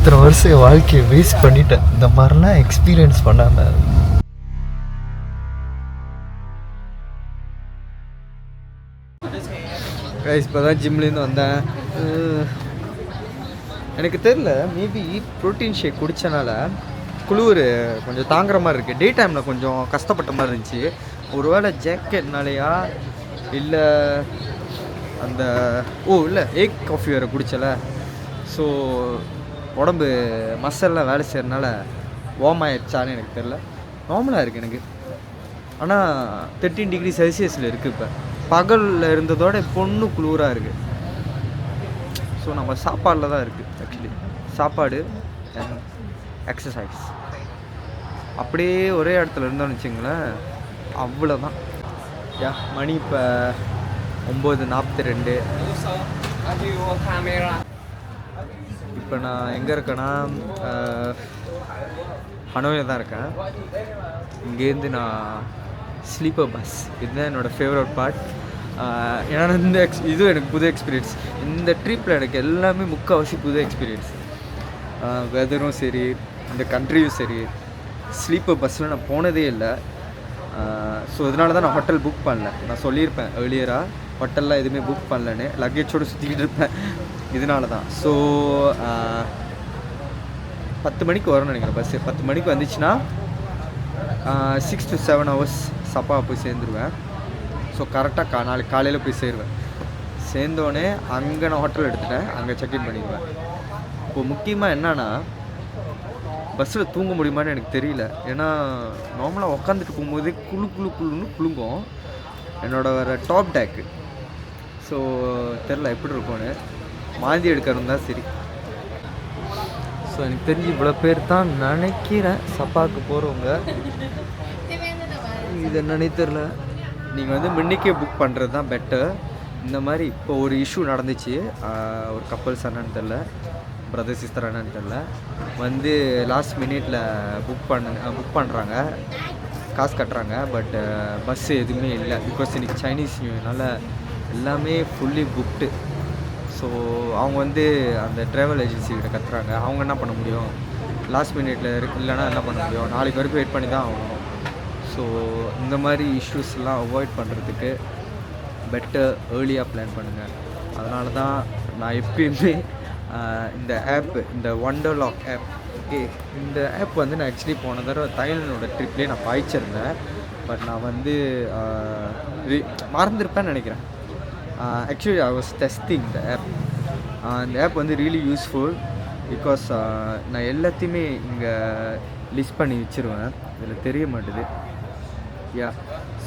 இத்தனை வருஷம் என் வாழ்க்கையை வேஸ்ட் பண்ணிட்டேன் இந்த மாதிரிலாம் எக்ஸ்பீரியன்ஸ் பண்ணாமல். இப்போ தான் ஜிம்லேருந்து வந்தேன். எனக்கு தெரில, மேபி ப்ரோட்டீன் ஷேக் குடித்தனால குளிர் கொஞ்சம் தாங்குற மாதிரி இருக்குது. டே டைமில் கொஞ்சம் கஷ்டப்பட்ட மாதிரி இருந்துச்சு. ஒருவேளை ஜாக்கெட்னாலையா இல்லை அந்த இல்லை எக் காஃபி வேறு குடிச்சல, ஸோ உடம்பு மசல்லாம் வேலை செய்கிறதுனால வார்ம் ஆயிடுச்சான்னு எனக்கு தெரில. நார்மலாக இருக்குது எனக்கு. ஆனால் 13 டிகிரி செல்சியஸில் இருக்குது. இப்போ பகலில் இருந்ததோட பொண்ணு குளிராக இருக்குது. ஸோ நம்ம சாப்பாடில் தான் இருக்குது. ஆக்சுவலி சாப்பாடு அண்ட் எக்ஸசைஸ் அப்படியே ஒரே இடத்துல இருந்தோம்னு வச்சுங்களேன், அவ்வளோதான். மணி இப்போ 9:42. இப்போ நான் எங்கே இருக்கேன்னா ஹனோயில் தான் இருக்கேன். இங்கேருந்து நான் ஸ்லீப்பர் பஸ், இதுதான் என்னோடய ஃபேவரட் பார்ட். ஏன்னா இந்த இது எனக்கு புது எக்ஸ்பீரியன்ஸ். இந்த ட்ரிப்பில் எனக்கு எல்லாமே முக்கால்வாசி புது எக்ஸ்பீரியன்ஸ். வெதரும் சரி, இந்த கண்ட்ரியும் சரி. ஸ்லீப்பர் பஸ்ஸில் நான் போனதே இல்லை. ஸோ இதனால தான் நான் ஹோட்டல் புக் பண்ணல. நான் சொல்லியிருப்பேன் ஏர்லியராக, ஹோட்டல்லாம் எதுவுமே புக் பண்ணலன்னு. லக்கேஜோடு சுற்றிக்கிட்டு இருப்பேன். இதனால தான். ஸோ 10 மணிக்கு வரும்னு நினைக்கிறேன் பஸ்ஸு. 10 மணிக்கு வந்துச்சுன்னா 6 to 7 hours சப்பா போய் சேர்ந்துருவேன். ஸோ கரெக்டாக நாளைக்கு காலையில் போய் சேருவேன். சேர்ந்தோடனே அங்கே நான் ஹோட்டல் எடுத்துட்டேன், அங்கே செக்இன் பண்ணிடுவேன். இப்போது முக்கியமாக என்னன்னா, பஸ்ஸில் தூங்க முடியுமான்னு எனக்கு தெரியல. ஏன்னா நார்மலாக உட்காந்துட்டு போகும்போதே குழுன்னு குலுங்கும். என்னோடய வேறு டாப் டேக்கு. ஸோ தெரில எப்படி இருக்கும்னு. மாந்தி எடுக்கிறதா சரி. ஸோ எனக்கு தெரிஞ்சு இவ்வளோ பேர் தான் நினைக்கிறேன் சப்பாவுக்கு போகிறவங்க. இது என்னன்னே தெரில. நீங்கள் வந்து முன்னிக்கே புக் பண்ணுறது தான் பெட்டர். இந்த மாதிரி இப்போ ஒரு இஷ்யூ நடந்துச்சு. ஒரு கப்பல்ஸ் என்னன்னு தெரில, பிரதர் சிஸ்டர் என்னன்னு தெரில, வந்து லாஸ்ட் மினிட்ல புக் பண்ணுறாங்க, காசு கட்டுறாங்க. பட் பஸ்ஸு எதுவுமே இல்லை. பிகாஸ் இன்றைக்கி சைனீஸ் நியூனால எல்லாமே ஃபுல்லி புக்டு. ஸோ அவங்க வந்து அந்த ட்ராவல் ஏஜென்சிக்கிட்ட கத்துறாங்க. அவங்க என்ன பண்ண முடியும், லாஸ்ட் மினிட்ல இல்லைன்னா என்ன பண்ண முடியும், நாளைக்கு வரைக்கும் வெயிட் பண்ணி தான் ஆகணும். ஸோ இந்த மாதிரி இஷ்யூஸ்லாம் அவாய்ட் பண்ணுறதுக்கு பெட்டர் ஏர்லியாக பிளான் பண்ணுங்கள். அதனால தான் நான் எப்பயுமே இந்த ஆப், இந்த ஒண்டர்லாக் ஆப், ஓகே, இந்த ஆப் வந்து நான் ஆக்சுவலி போன தடவை தாய்லாண்டோட ட்ரிப்லேயே நான் பாய்ச்சிருந்தேன். பட் நான் வந்து மறந்துருப்பேன்னு நினைக்கிறேன். Actually I was testing the app. இந்த ஆப் வந்து ரியலி யூஸ்ஃபுல். பிகாஸ் நான் எல்லாத்தையுமே இங்கே லிஸ்ட் பண்ணி வச்சுருவேன். இதில் தெரிய மாட்டுது.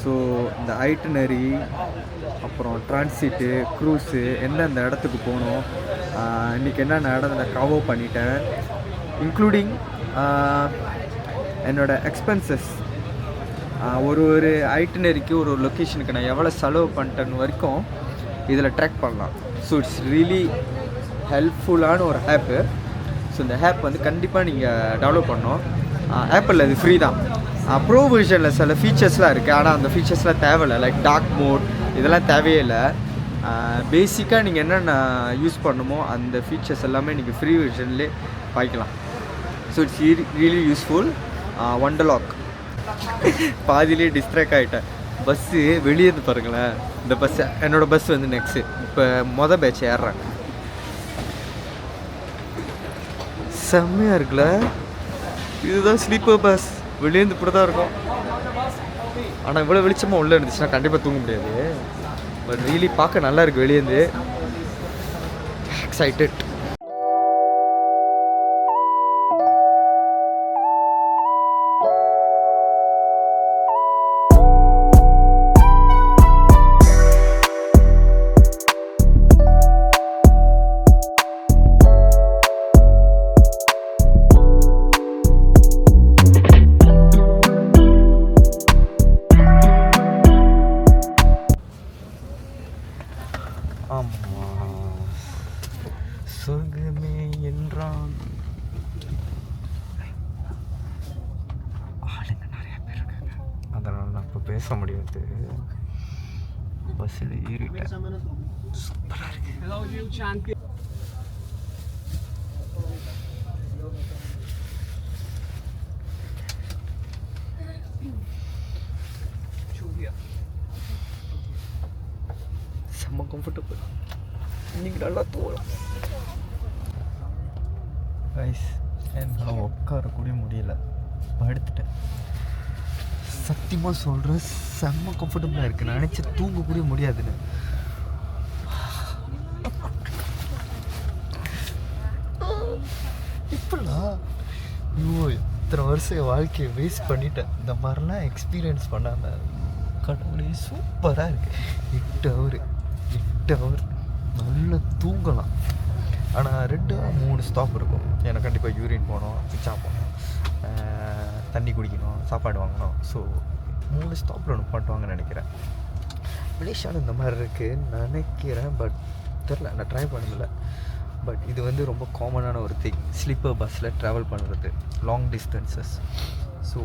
ஸோ இந்த ஐட்டனரி, அப்புறம் டிரான்சிட்டு, க்ரூஸு, எந்தெந்த இடத்துக்கு போகணும், இன்றைக்கி என்னென்ன இடம் நான் கவர் பண்ணிட்டேன், இன்க்ளூடிங் என்னோடய எக்ஸ்பென்சஸ். ஒரு ஐட்டனரிக்கு ஒரு லொக்கேஷனுக்கு நான் எவ்வளோ செலவு பண்ணிட்டேன்னு வரைக்கும் இதில் ட்ராக் பண்ணலாம். ஸோ இட்ஸ் ரியலி ஹெல்ப்ஃபுல்லான ஒரு ஆப்பு. ஸோ இந்த ஆப் வந்து கண்டிப்பாக நீங்கள் டெவலப் பண்ணணும். ஆப்பிள் அது ஃப்ரீ தான். ப்ரோ வெர்ஷனில் சில ஃபீச்சர்ஸ்லாம் இருக்குது, ஆனால் அந்த ஃபீச்சர்ஸ்லாம் தேவையில்லை. லைக் டார்க் மோட் இதெல்லாம் தேவையே இல்லை. பேசிக்காக நீங்கள் என்னென்ன யூஸ் பண்ணுமோ அந்த ஃபீச்சர்ஸ் எல்லாமே நீங்கள் ஃப்ரீ வெர்ஷன்லேயே பாய்க்கலாம். So it's really useful. ஒண்டர்லாக். பாதியிலே டிஸ்ட்ராக்ட் ஆகிட்டேன். பஸ்ஸு வெளியே இருந்து பாருங்களேன். இந்த பஸ்ஸு என்னோடய பஸ் வந்து நெக்ஸ்ட்டு இப்போ பேட்ச் ஏறுறேன். செம்மையாக இருக்குல்ல. இதுதான் ஸ்லீப்பர் பஸ். வெளியேந்து இப்படி தான் இருக்கும். ஆனால் இவ்வளோ வெளிச்சமாக உள்ளே இருந்துச்சுன்னா கண்டிப்பாக தூங்க முடியாது. பட் ரியலி பார்க்க நல்லா இருக்குது வெளியேந்து. எக்ஸைட்டட். சொர்க்கமே என்றான். ஆளுங்க நிறைய பேர் இருக்காங்க, அதனால் நான் இப்போ பேச முடியாது. பஸ்ஸில் ஏறிட்டேன். சூப்பராக இருக்கு. கம்ஃபர்டபுள். இன்னைக்கு நல்லா தூங்கலாம் கைஸ். என்னால் உட்காரக்கூட முடியல, படுத்துட்டேன். சத்தியமாக சொல்கிறேன், செம்ம கம்ஃபர்டபுளாக இருக்குது. நான் நினச்சி தூங்கக்கூட முடியாதுன்னு. இப்படிலாம் ஐயோ இத்தனை வருஷம் என் வாழ்க்கையை வேஸ்ட் பண்ணிட்டேன் இந்த மாதிரிலாம் எக்ஸ்பீரியன்ஸ் பண்ணாமல். கடவுளே சூப்பராக இருக்குது. 8 ஹவர் நல்லா தூங்கலாம். ஆனால் 2-3 ஸ்டாப் இருக்கும். எனக்கு கண்டிப்பாக யூரின் போகணும், சுச்சா போகணும், தண்ணி குடிக்கணும், சாப்பாடு வாங்கணும். ஸோ 3 ஸ்டாப்பில் ஒன்று பண்ணுவாங்கன்னு நினைக்கிறேன். மலேசியாவில் இந்த மாதிரி இருக்குதுன்னு நினைக்கிறேன். பட் தெரில, நான் ட்ரை பண்ணதில்லை. பட் இது வந்து ரொம்ப காமனான ஒரு திங், ஸ்லீப்பர் பஸ்ஸில் ட்ராவல் பண்ணுறது லாங் டிஸ்டன்சஸ். ஸோ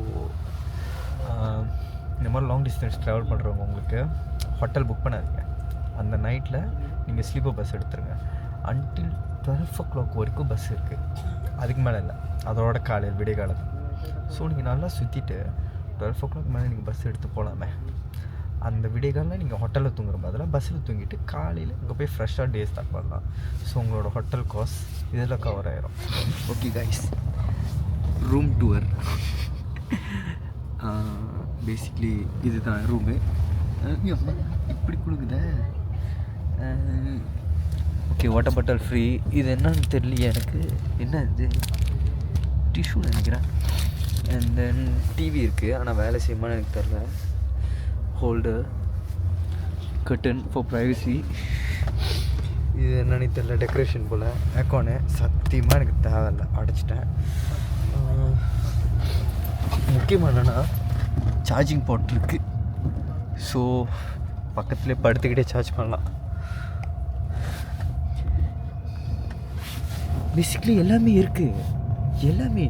இந்த மாதிரி லாங் டிஸ்டன்ஸ் ட்ராவல் பண்ணுறவங்க உங்களுக்கு ஹோட்டல் புக் பண்ணாதீங்க. அந்த நைட்டில் நீங்கள் ஸ்லீப்பர் பஸ் எடுத்துருங்க. அன்டில் 12 o'clock வரைக்கும் பஸ் இருக்குது, அதுக்கு மேலே இல்லை. அதோட காலையில் விடிய காலம். ஸோ நீங்கள் நல்லா சுற்றிட்டு 12 o'clock மேலே நீங்கள் பஸ் எடுத்து போகலாமே. அந்த விடிய காலில் நீங்கள் ஹோட்டலில் தூங்குற பதிலாக பஸ்ஸில் தூங்கிட்டு காலையில் இங்கே போய் ஃப்ரெஷ்ஷாக டே ஸ்டார்ட் பண்ணலாம். ஸோ உங்களோட ஹோட்டல் காஸ்ட் இதில் கவர் ஆகிரும். Okay guys, room tour basically இதுதான் ரூமு. இப்படி கொடுக்குதே. Okay, water bottle free. இது என்னன்னு தெரியலையே எனக்கு. என்ன இது? டிஷ்யூ நினைக்கிறேன். அண்ட் தென் டிவி இருக்குது, ஆனால் வேலை செய்யுமான்னு எனக்கு தெரில. Holder, curtain for privacy. இது என்னன்னு தெரில, டெக்கரேஷன் போல். ஏக்கானு சத்தியமாக எனக்கு தேவையில்லை, அடைச்சிட்டேன். முக்கியமாக என்னென்னா சார்ஜிங் போர்ட் இருக்குது. ஸோ பக்கத்துலேயே படுத்துக்கிட்டே சார்ஜ் பண்ணலாம். பேசிக்லி எல்லாமே இருக்குது. எல்லாமே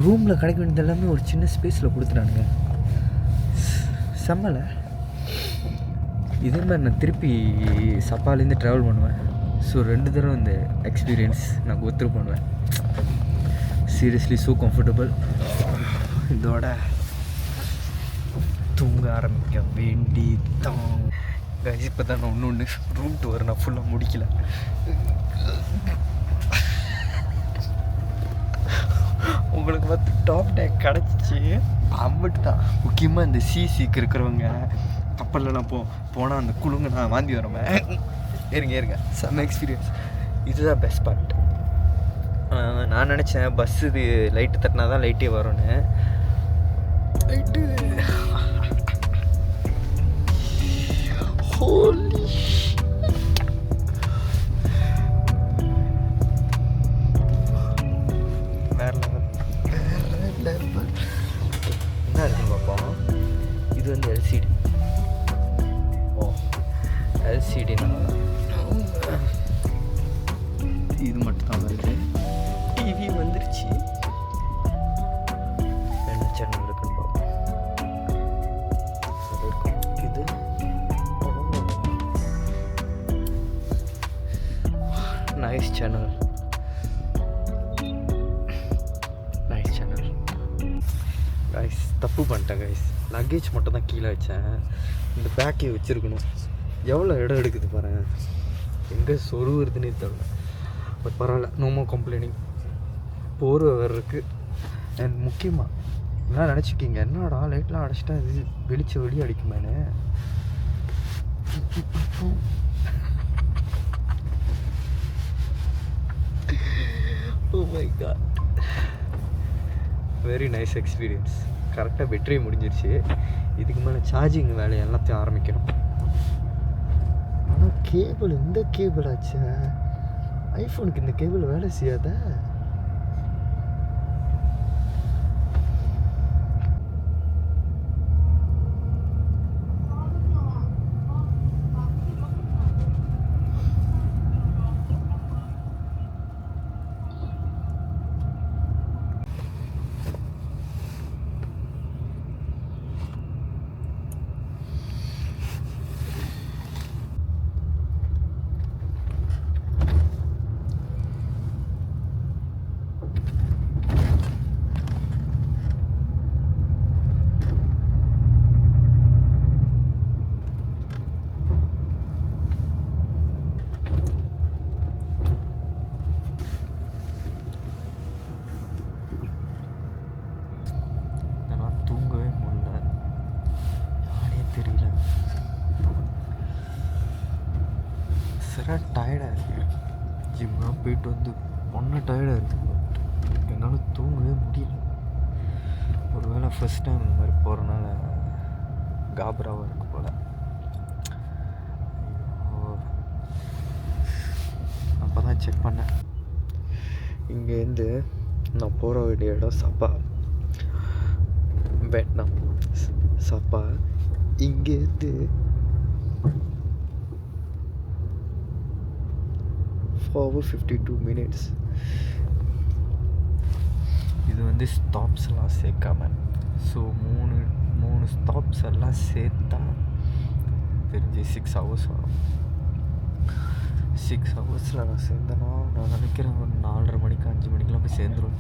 ரூமில் கிடைக்க வேண்டியது எல்லாமே ஒரு சின்ன ஸ்பேஸில் கொடுத்துட்டானுங்க. செம்மலை. இதே மாதிரி நான் திருப்பி சப்பாலேருந்து ட்ராவல் பண்ணுவேன். ஸோ 2 தடவை இந்த எக்ஸ்பீரியன்ஸ் நான் ஒத்துரு பண்ணுவேன். Seriously so comfortable. இதோட தூங்க ஆரம்பிக்க வேண்டிதான் கைஸ். இப்போ தான் நான் ஒன்று ரூம் டூர் நான் ஃபுல்லாக முடிக்கல. உங்களுக்கு வந்து டாப் டேக் கிடச்சிச்சு, அம்பிட்டு தான். முக்கியமாக இந்த சீக்கு இருக்கிறவங்க கப்பல்லாம் போனால் அந்த குழுங்க நான் வாந்தி வரமே. இருங்க செம்ம எக்ஸ்பீரியன்ஸ். இதுதான் பெஸ்ட் பார்ட். நான் நினச்சேன் பஸ் இது லைட்டு தட்டினா தான் லைட்டே வரும்னு. லைட்டு ஹோலி வேறு லெவல். என்ன இருக்குன்னு பார்ப்போம். இது வந்து எல்சிடி. ஓ எல்சிடினா இது மட்டும் தான் வருது. டிவி வந்துருச்சு. என்ன சேனல் இருக்குன்னு பார்ப்போம். இது நைஸ் சேனல். கைஸ் தப்பு பண்ணிட்டேன் கைஸ். லக்கேஜ் மட்டும் தான் கீழே வச்சேன். இந்த பேக்கே வச்சுருக்கணும். எவ்வளோ இடம் எடுக்குது பாருங்கள். எங்கே சொருவுறதுன்னே தெரியல. பட் பரவாயில்ல, நோ மோர் கம்ப்ளைனிங். போர்வை வேறு இருக்குது. அண்ட் முக்கியமாக என்ன நினச்சிக்கிங்க, என்னடா லைட்லாம் அடைச்சிட்டா இது வெளியே அடிக்குமேனு. Oh my god, very nice experience. கரெக்டாக பேட்டரி முடிஞ்சிருச்சு. இதுக்கு மேலே சார்ஜிங் வேலையை எல்லாத்தையும் ஆரம்பிக்கணும். ஆனால் கேபிள் இந்த கேபிள் ஆச்சு. ஐஃபோனுக்கு இந்த கேபிள் வேலை செய்யாத. சரியாக டயர்டாக இருக்குது. ஜிம்லாம் போயிட்டு வந்து ஒன்றும் டயர்டாக இருக்குது. என்னால் தூங்கவே முடியல. ஒரு வேளை ஃபஸ்ட் டைம் இந்த மாதிரி போகிறனால காபராவாக இருக்கு போல். அப்போ தான் செக் பண்ணேன். இங்கேருந்து நான் போகிற வேண்டிய இடம் சபா, வியட்நாம். சபா இங்கேருந்து 4:52 minutes. இது வந்து ஸ்டாப்ஸ்லாம் சேர்க்காம, ஸோ மூணு ஸ்டாப்ஸ் எல்லாம் சேர்த்தா தெரிஞ்சு 6 hours வரும். 6 ஹவர்ஸில் நான் சேர்ந்தேன்னா நான் நினைக்கிறேன் ஒரு 4:30 மணிக்கு 5 மணிக்கெலாம் போய் சேர்ந்துடும்.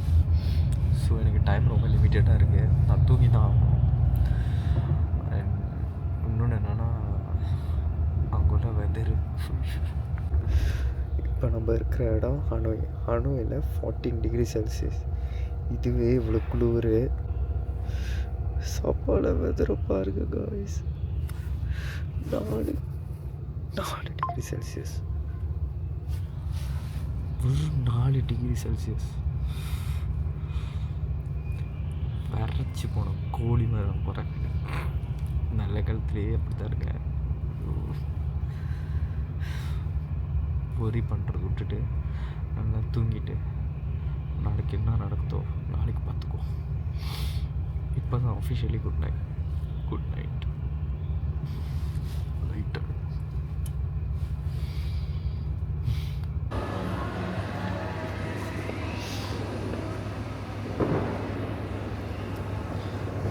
ஸோ எனக்கு டைம் ரொம்ப லிமிட்டடாக இருக்குது. நான் தூங்கி தான் ஆகணும். அண்ட் இன்னொன்று என்னென்னா அங்குள்ள வெதரு. இப்போ நம்ம இருக்கிற இடம் ஹனோயில் 14 degree Celsius. இதுவே இவ்வளோ குளிர். சாப்பாடு வெதரை பாருங்க காய்ஸ், 4 degree Celsius. வெறும் 4 degree Celsius. வறட்சி போனோம், கோழி மரம் போகிறாங்க. நல்ல காலத்துலேயே அப்படி தான் இருக்கேன். ஒரி பண்ணுறது விட்டுட்டு நல்லா தூங்கிட்டு நாளைக்கு என்ன நடக்குதோ நாளைக்கு பார்த்துக்கோ. இப்போ தான் அஃபிஷியலி குட் நைட் லைட்டாக.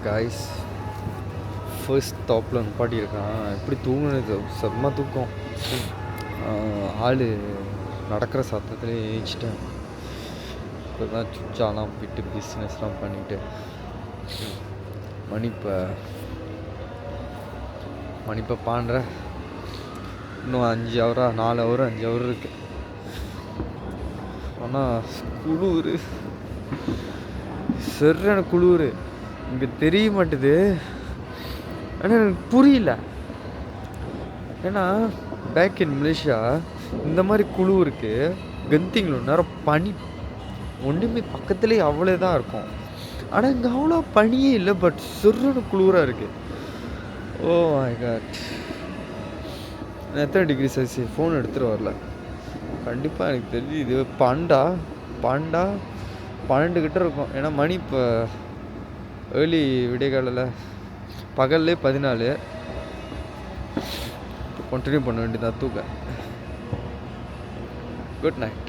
காய்ஸ், ஃபர்ஸ்ட் ஸ்டாப்பில் நிப்பாட்டியிருக்கான். எப்படி தூங்குனது, செம்ம தூக்கம். ஆள் நடக்கிற சத்தத்துலேயே ஏஞ்சிட்டேன். இப்போ தான் சுச்சாலாம் போயிட்டு பிஸ்னஸ்லாம் பண்ணிவிட்டு மணி இப்போ 12. இன்னும் 4 hour 5 hour இருக்குது. ஆனால் குளிர், சரியான குளிர். இங்கே தெரிய மாட்டுது, ஆனால் எனக்கு புரியல. ஏன்னா பேக் இன் மலேசியா இந்த மாதிரி குளிருக்கு கந்திங்கில் நேரம் பனி ஒன்றுமே பக்கத்துலேயே அவ்வளோ தான் இருக்கும். ஆனால் இங்கே அவ்வளோ பனியே இல்லை, பட் சரியான குளிராக இருக்குது. Oh my God. நான் எத்தனை டிகிரி செல்சியஸ் ஃபோன் எடுத்துகிட்டு வரல. கண்டிப்பாக எனக்கு தெரிஞ்சு இது 12 கிட்ட இருக்கும். ஏன்னா மணி இப்போ ஏர்லி விடியகாலில், பகல்லே 14. கண்டினியூ பண்ண வேண்டியதான் தூக்க. Good night.